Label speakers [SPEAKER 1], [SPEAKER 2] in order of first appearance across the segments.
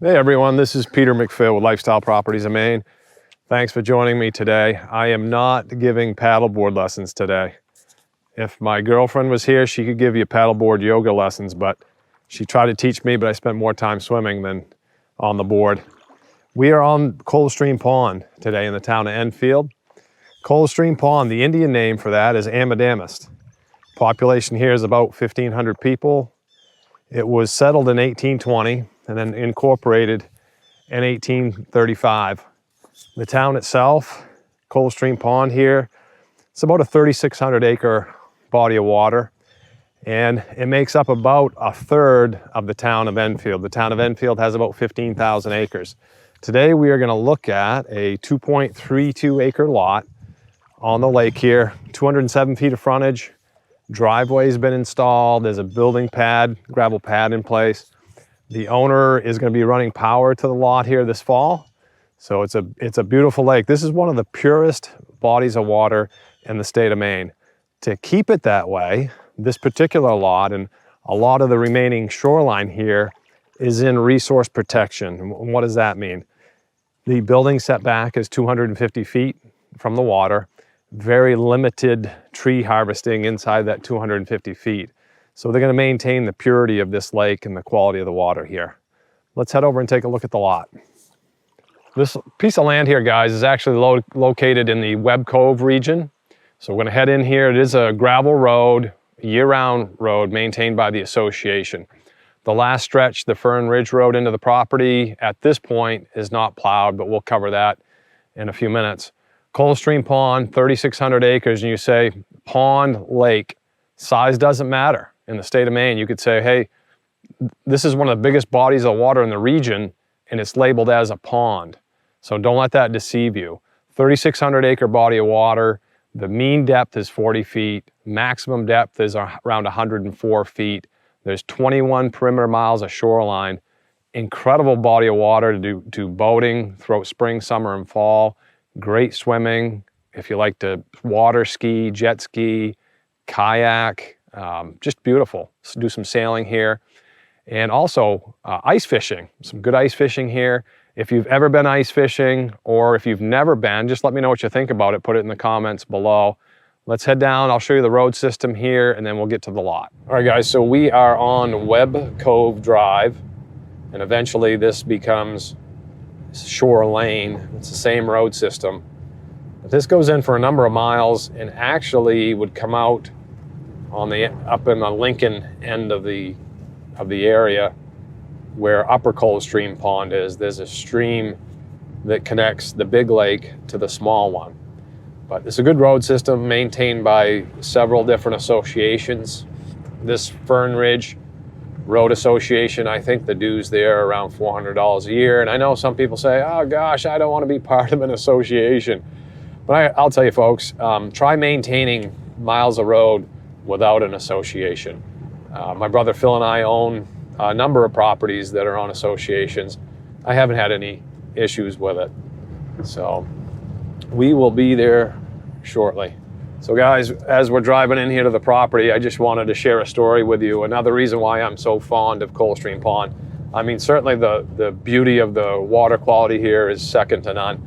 [SPEAKER 1] Hey everyone, this is Peter McPhail with Lifestyle Properties of Maine. Thanks for joining me today. I am not giving paddleboard lessons today. If my girlfriend was here, she could give you paddleboard yoga lessons, but she tried to teach me, but I spent more time swimming than on the board. We are on Coldstream Pond today in the town of Enfield. Coldstream Pond, the Indian name for that is Amidamis. Population here is about 1,500 people. It was settled in 1820 and then incorporated in 1835. The town itself, Coldstream Pond here, it's about a 3,600 acre body of water, and it makes up about a third of the town of Enfield. The town of Enfield has about 15,000 acres. Today we are going to look at a 2.32 acre lot on the lake here, 207 feet of frontage. Driveway's been installed. There's a building pad, gravel pad in place. The owner is going to be running power to the lot here this fall. So it's a beautiful lake. This is one of the purest bodies of water in the state of Maine. To keep it that way, this particular lot and a lot of the remaining shoreline here is in resource protection. And what does that mean? The building setback is 250 feet from the water. Very limited tree harvesting inside that 250 feet. So they're going to maintain the purity of this lake and the quality of the water here. Let's head over and take a look at the lot. This piece of land here, guys, is actually located in the Webb Cove region. So we're going to head in here. It is a gravel road, year-round road maintained by the association. The last stretch, the Fern Ridge Road into the property, at this point is not plowed, but we'll cover that in a few minutes. Coldstream Pond, 3,600 acres, and you say pond, lake. Size doesn't matter. In the state of Maine, you could say, hey, this is one of the biggest bodies of water in the region, and it's labeled as a pond. So don't let that deceive you. 3,600 acre body of water. The mean depth is 40 feet. Maximum depth is around 104 feet. There's 21 perimeter miles of shoreline. Incredible body of water to do boating throughout spring, summer, and fall. Great swimming, if you like to water ski, jet ski, kayak, just beautiful. Let's do some sailing here. And also ice fishing, some good ice fishing here. If you've ever been ice fishing or if you've never been, just let me know what you think about it. Put it in the comments below. Let's head down. I'll show you the road system here and then we'll get to the lot. All right, guys, so we are on Webb Cove Drive, and eventually this becomes Shore Lane. It's the same road system. But this goes in for a number of miles and actually would come out on the up in the Lincoln end of the area where Upper Coldstream Pond is. There's a stream that connects the big lake to the small one. But it's a good road system maintained by several different associations. This Fern Ridge Road Association, I think the dues there are around $400 a year. And I know some people say, oh gosh, I don't want to be part of an association. But I'll tell you folks, try maintaining miles of road without an association. My brother Phil and I own a number of properties that are on associations. I haven't had any issues with it. So we will be there shortly. So guys, as we're driving in here to the property, I just wanted to share a story with you. Another reason why I'm so fond of Coldstream Pond. I mean, certainly the beauty of the water quality here is second to none.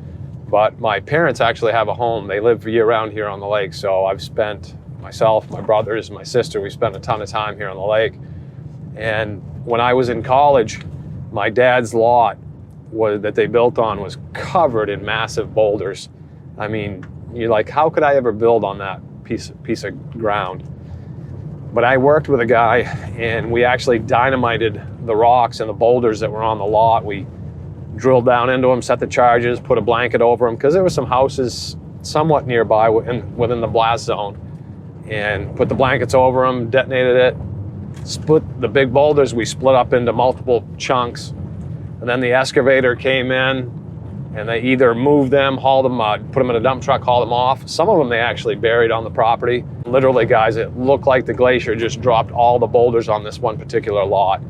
[SPEAKER 1] But my parents actually have a home. They live year-round here on the lake. So I've spent, myself, my brothers, my sister, we spent a ton of time here on the lake. And when I was in college, my dad's lot that they built on was covered in massive boulders. I mean, you're like, how could I ever build on that piece of ground? But I worked with a guy and we actually dynamited the rocks and the boulders that were on the lot. We drilled down into them, set the charges, put a blanket over them, because there were some houses somewhat nearby within the blast zone, and put the blankets over them, detonated it, split the big boulders. We split up into multiple chunks, and then the excavator came in and they either moved them, hauled them, put them in a dump truck, hauled them off. Some of them they actually buried on the property. Literally, guys, it looked like the glacier just dropped all the boulders on this one particular lot.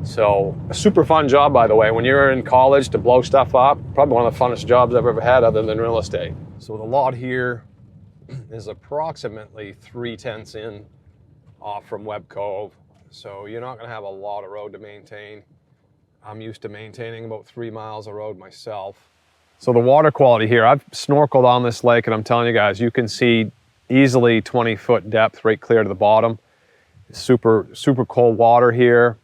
[SPEAKER 1] So a super fun job, by the way. When you're in college to blow stuff up, probably one of the funnest jobs I've ever had other than real estate. So the lot here is approximately 3/10 in off from Webb Cove. So you're not gonna have a lot of road to maintain. I'm used to maintaining about 3 miles of road myself. So the water quality here, I've snorkeled on this lake, and I'm telling you guys, you can see easily 20-foot depth right clear to the bottom. Super cold water here,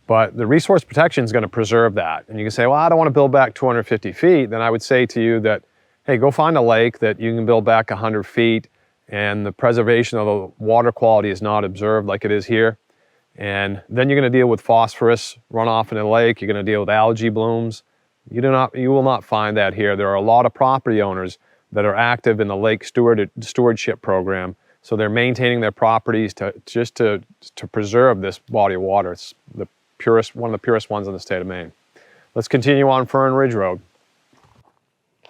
[SPEAKER 1] but the resource protection is going to preserve that. And you can say, well, I don't want to build back 250 feet. Then I would say to you that, hey, go find a lake that you can build back 100 feet and the preservation of the water quality is not observed like it is here. And then you're going to deal with phosphorus runoff in the lake. You're going to deal with algae blooms. You will not find that here. There are a lot of property owners that are active in the lake stewardship program. So they're maintaining their properties to preserve this body of water. It's the purest, one of the purest ones in the state of Maine. Let's continue on Fern Ridge Road.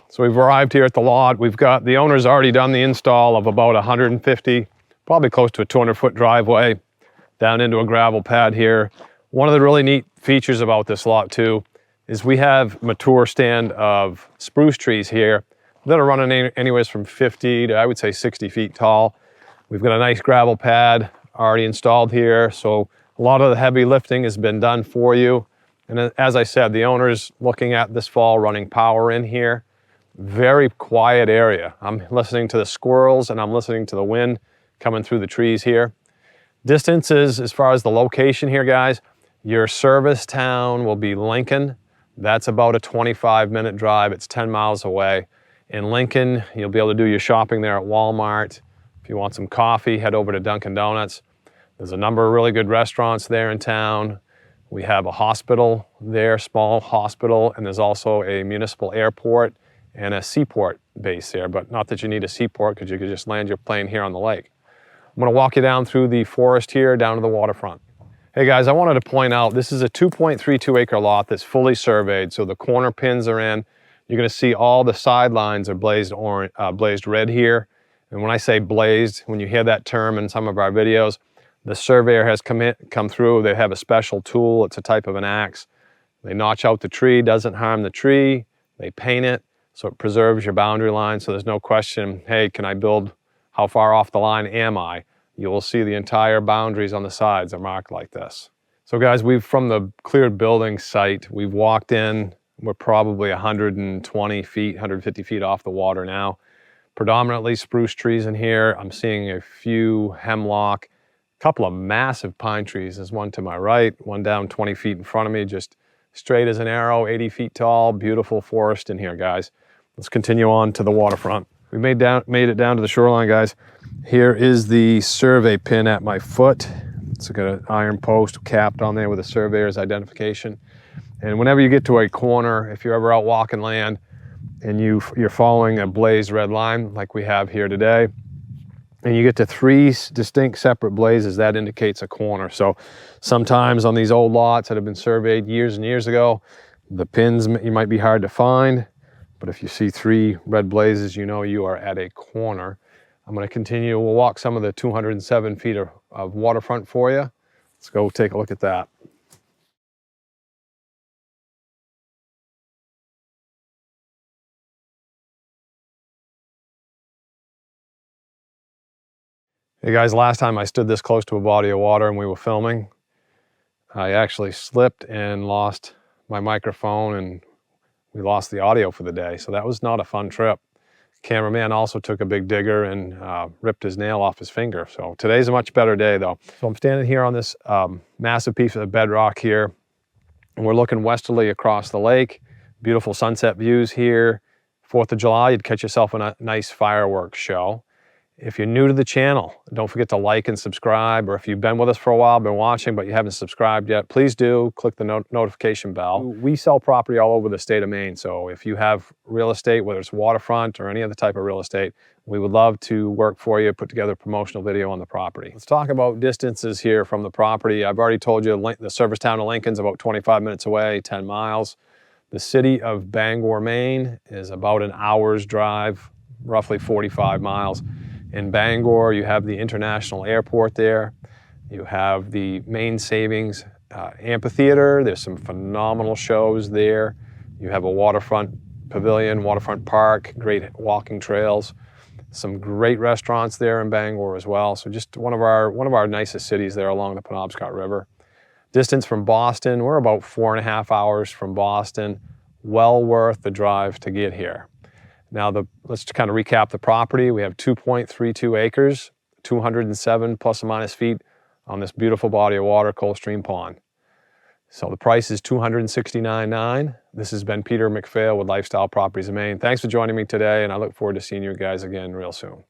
[SPEAKER 1] So we've arrived here at the lot. We've got, the owner's already done the install of about 150, probably close to a 200-foot driveway down into a gravel pad here. One of the really neat features about this lot too is we have mature stand of spruce trees here that are running anywhere from 50 to, I would say, 60 feet tall. We've got a nice gravel pad already installed here, so a lot of the heavy lifting has been done for you. And as I said, the owner's looking at this fall running power in here. Very quiet area. I'm listening to the squirrels and I'm listening to the wind coming through the trees here. Distances, as far as the location here, guys, your service town will be Lincoln. That's about a 25-minute drive. It's 10 miles away. In Lincoln, you'll be able to do your shopping there at Walmart. If you want some coffee, head over to Dunkin' Donuts. There's a number of really good restaurants there in town. We have a hospital there, small hospital, and there's also a municipal airport and a seaport base there, but not that you need a seaport because you could just land your plane here on the lake. I'm going to walk you down through the forest here, down to the waterfront. Hey guys, I wanted to point out, this is a 2.32 acre lot that's fully surveyed, so the corner pins are in. You're going to see all the sidelines are blazed red here. And when I say blazed, when you hear that term in some of our videos, the surveyor has come through. They have a special tool. It's a type of an axe. They notch out the tree, doesn't harm the tree. They paint it, so it preserves your boundary line. So there's no question, hey, can I build? How far off the line am I? You will see the entire boundaries on the sides are marked like this. So guys, from the cleared building site, we've walked in. We're probably 120 feet, 150 feet off the water now. Predominantly spruce trees in here. I'm seeing a few hemlock, a couple of massive pine trees. There's one to my right, one down 20 feet in front of me, just straight as an arrow, 80 feet tall. Beautiful forest in here, guys. Let's continue on to the waterfront. We made it down to the shoreline, guys. Here is the survey pin at my foot. It's got an iron post capped on there with a surveyor's identification. And whenever you get to a corner, if you're ever out walking land and you're following a blazed red line like we have here today, and you get to 3 distinct separate blazes, that indicates a corner. So sometimes on these old lots that have been surveyed years and years ago, the pins you might be hard to find. But if you see 3 red blazes, you know you are at a corner. I'm going to continue. We'll walk some of the 207 feet of waterfront for you. Let's go take a look at that. Hey guys, last time I stood this close to a body of water and we were filming, I actually slipped and lost my microphone and we lost the audio for the day. So that was not a fun trip. Cameraman also took a big digger and ripped his nail off his finger. So today's a much better day though. So I'm standing here on this massive piece of bedrock here, and we're looking westerly across the lake. Beautiful sunset views here. 4th of July, you'd catch yourself a nice fireworks show. If you're new to the channel, don't forget to like and subscribe, or if you've been with us for a while, been watching, but you haven't subscribed yet, please do click the notification bell. We sell property all over the state of Maine, so if you have real estate, whether it's waterfront or any other type of real estate, we would love to work for you, put together a promotional video on the property. Let's talk about distances here from the property. I've already told you the service town of Lincoln's about 25 minutes away, 10 miles. The city of Bangor, Maine is about an hour's drive, roughly 45 miles. In Bangor, you have the international airport there. You have the Maine Savings Amphitheater. There's some phenomenal shows there. You have a waterfront pavilion, waterfront park, great walking trails. Some great restaurants there in Bangor as well. So just one of our nicest cities there along the Penobscot River. Distance from Boston, we're about 4.5 hours from Boston. Well worth the drive to get here. Now, let's kind of recap the property. We have 2.32 acres, 207 plus or minus feet on this beautiful body of water, Cold Stream Pond. So the price is $269,900. This has been Peter McPhail with Lifestyle Properties of Maine. Thanks for joining me today, and I look forward to seeing you guys again real soon.